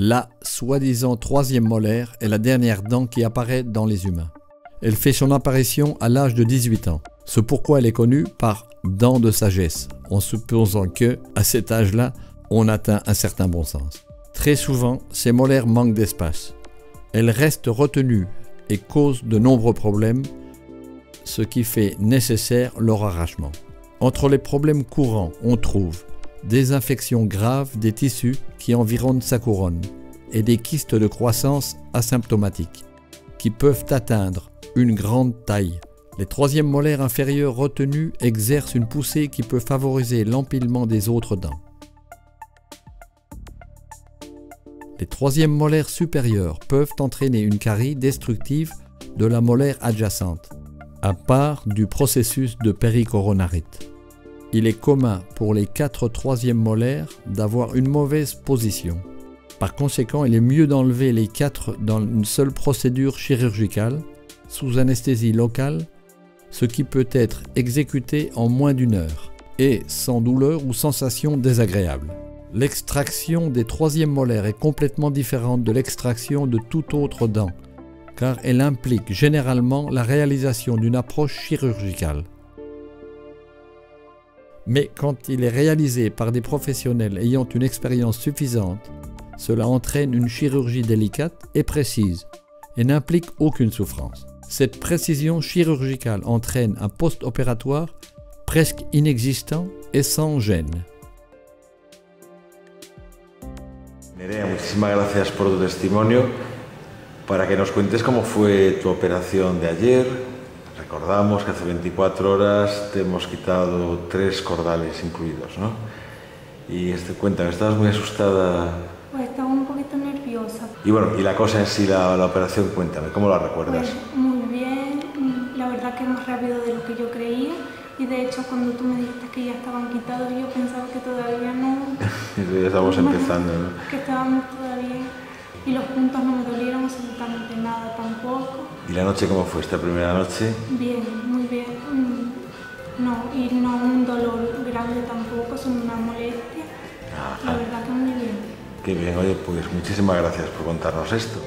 La soi-disant troisième molaire est la dernière dent qui apparaît dans les humains. Elle fait son apparition à l'âge de 18 ans. C'est pourquoi elle est connue par dent de sagesse, en supposant que, à cet âge-là, on atteint un certain bon sens. Très souvent, ces molaires manquent d'espace. Elles restent retenues et causent de nombreux problèmes, ce qui fait nécessaire leur arrachement. Entre les problèmes courants, on trouve des infections graves des tissus qui environnent sa couronne et des kystes de croissance asymptomatiques qui peuvent atteindre une grande taille. Les troisièmes molaires inférieures retenues exercent une poussée qui peut favoriser l'empilement des autres dents. Les troisièmes molaires supérieures peuvent entraîner une carie destructive de la molaire adjacente, à part du processus de péricoronarite. Il est commun pour les 4 troisièmes molaires d'avoir une mauvaise position. Par conséquent, il est mieux d'enlever les 4 dans une seule procédure chirurgicale, sous anesthésie locale, ce qui peut être exécuté en moins d'1 heure, et sans douleur ou sensation désagréable. L'extraction des troisièmes molaires est complètement différente de l'extraction de toute autre dent, car elle implique généralement la réalisation d'une approche chirurgicale. Mais quand il est réalisé par des professionnels ayant une expérience suffisante, cela entraîne une chirurgie délicate et précise et n'implique aucune souffrance. Cette précision chirurgicale entraîne un post-opératoire presque inexistant et sans gêne. Nerea, muchísimas gracias por tu testimonio. Para que nos cuentes cómo fue tu operación de ayer. Recordamos que hace 24 horas te hemos quitado 3 cordales incluidos, ¿no? Y cuéntame, ¿estabas muy asustada? Pues estaba un poquito nerviosa. Y bueno, y la cosa en sí, la operación, cuéntame, ¿cómo la recuerdas? Pues muy bien, la verdad que más rápido de lo que yo creía. Y de hecho cuando tú me dijiste que ya estaban quitados, yo pensaba que todavía no. Ya estamos empezando, ¿no? Que estábamos todavía. Y los puntos no me dolieron absolutamente nada tampoco. ¿Y la noche cómo fue, esta primera noche? Bien, muy bien. No, y no un dolor grande tampoco, es una molestia. Ajá. La verdad que muy bien. Qué bien, oye, pues muchísimas gracias por contarnos esto.